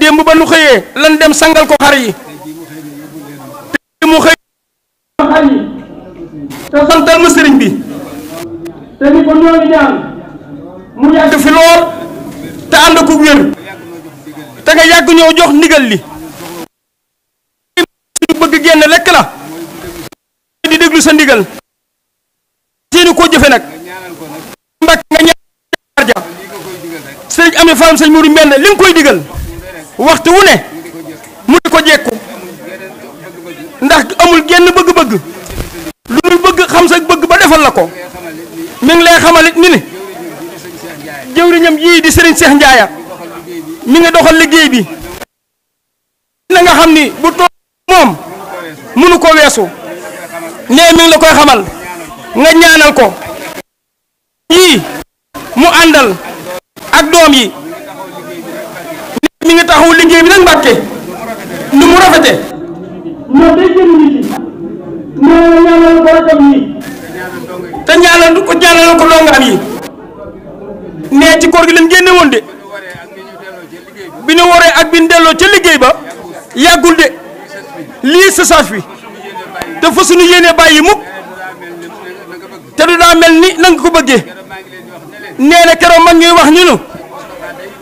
démb ba nu xëyee lan dem sangal ko xar yi te mu xëy xar yi te santal ma sëriñ bi te ni ko ñoo ngi ñaan mu yàgg fi lool te ànd ko wér te nga yàgg ñoo jox ndigal li bëgg génn lekk la di déglu sa ndigal seeni koo jëfe nag mbàkk nga ñaar ja sëriñ Amdi Fall sëñ Mourou Mbène li nga koy digal waxtu wu ne mu di ko jekku ndax amul genn bëgg-bëgg lu dul bëgg xam sa bëgg ba defal la ko mi ngi lay xamalit ni ni jëwriñam yii di sëriñ Cheikh Ndiaye mi ngi doxal liggéey bi na nga xam ni bu toog moom mënu ko weesu nee mi ngi la koy xamal nga ñaanal ko yii mu àndal ak doom yi mi ngi taxaw liggéey bi nag Mbàkke nu mu rafete ñoo day jënd nit yi nee ñaanal ko rakam yi te ñaanal ko dongam yi nee ci koor gi leen génne woon de bi ñu waree ak bi ñu delloo ca liggéey ba yàggul de lii sësaaf bi te fa suñu yéenee bàyyi mukk te du daa mel ni na nga ko bëggee nee na keroog mag ñuy wax ñu nu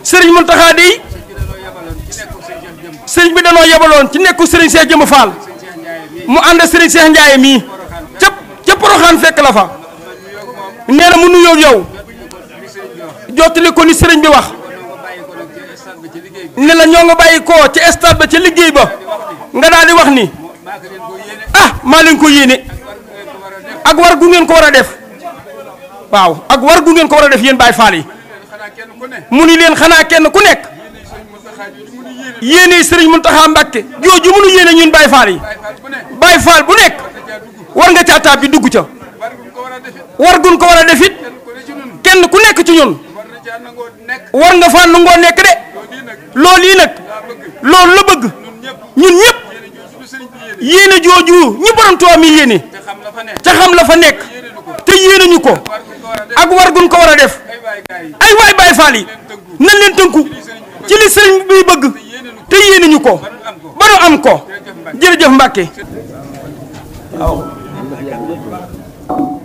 sëriñ Muntaxa dey sëriñ bi danoo yebaloon ci nekku sëriñ Cheikh Jëmb Fall mu ànd sëriñ Cheikh Ndiaye mii ca Poroxaan fekk la fa nee na mu nuyoo yow jottali ko ni sëriñ bi wax ne la ñoo nga bàyyi ko ci stade ba ca liggéey ba nga daal di wax ni ah maa leen ko yéene ak war gu ngeen ko war a def waaw ak war gu ngeen ko war a def yéen Baye Fall yi mu ni leen xanaa kenn ku nekk yéene sëriñ Muntaxa Mbàkke jooju mënu yéene ñun Baye Fall yi Baye Fall bu nekk war nga caa taab bi dugg ca war gun ko war a def it kenn ku nekk ci ñun war nga faa nangoo nekk de loolu yi nag loolu la bëgg ñun ñëpp yéene jooju ñi borom Tuubaa mi yéene ca xam la fa nekk te yéene ñu ko ak war gun ko war a def ay waay Baye Fall yi nan leen tënku ci li sëriñ bi bëgg te yéene ñu ko ba nu am ko jërëjëf Mbàkke waaw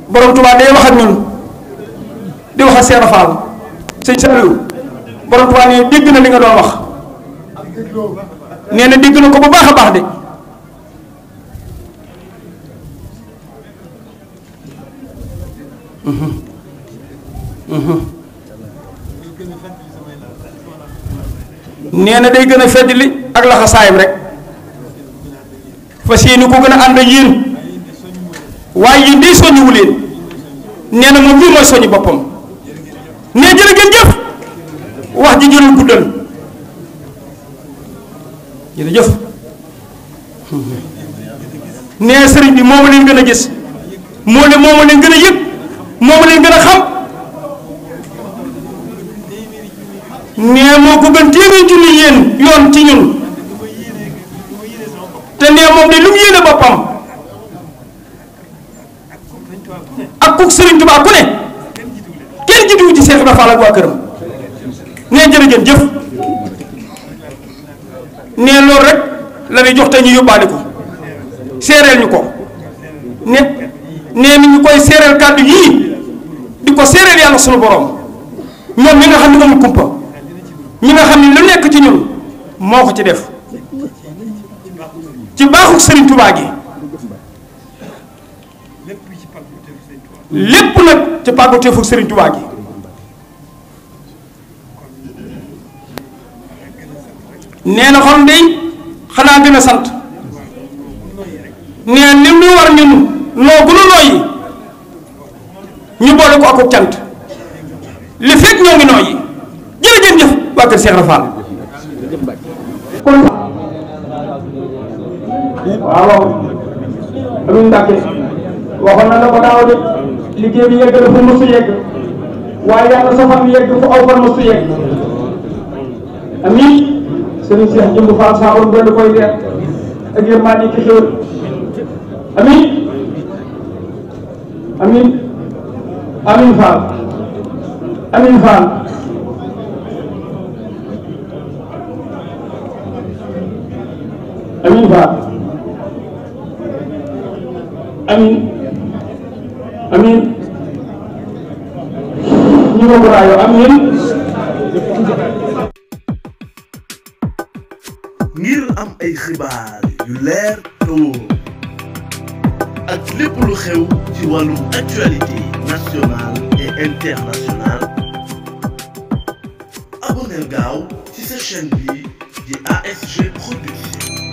borom Tuubaa day wax ak ñun di wax ak Seera Fall sëñ Saliou borom Tuubaa ne dégg na li nga doon wax nee na dégg na ko bu baax a baax de nee na day gën a feddali ak laxasaayam rek fas yéene ko gën a ànd ak yéen waaye yéen day soññiwu leen nee na moom lii mooy soññi boppam nee jërë ngeen jëf wax ji jërul guddal jërëjëf nee sëriñ bi moo ma leen gën a gis moo ma leen gën a yëg moo ma leen gën a xam nee moo ko gën téeméer junni yéen yoon ci ñun te nee moom de lu mu yéene boppam ak kuk Sëriñ Tuubaa ku ne kenn jiituwu ci Seex Ibra Faal ak waa këram nee jërëjëf jëf nee loolu rek la ñuy jox te ñu yóbbaale ko seereel ñu ko nee ni ñu koy seereel kàddu yii di ko seereel yàlla sunu borom ñoom mi nga xam ne amul kumpa ñi nga xam ne lu nekk ci ñun moo ko ci def ci baaxu Sëriñ Tuubaa gi lépp nag ci pàggateefu Sëriñ Tuubaa gi nee na xam day xanaa gën a sant nee lim lu war ñun noo gënu nooyi ñu boole ko akuk cant li fekk ñoo ngi nooyi jërëjëf waa kër Cheikh Rafal kon waaw Amin Mbàkke waxoon na la ko daaw de liggéey bi yegg na fu mësu yegg waaye yàlla safam yegg fu aw fan mësu yegg amin sëriñ Cheikh Jëmb Fall saabam doon koy leer ak yërmande ki xéwal amin amin amin Fall amin Fall Touba amin amin ñu ko raayo amin. ngir am ay xibaar yu leer te wóor ak lépp lu xew ci wàllum actualité nationale et internationale abonneel gaaw ci sa chaîne bi di ASG Production.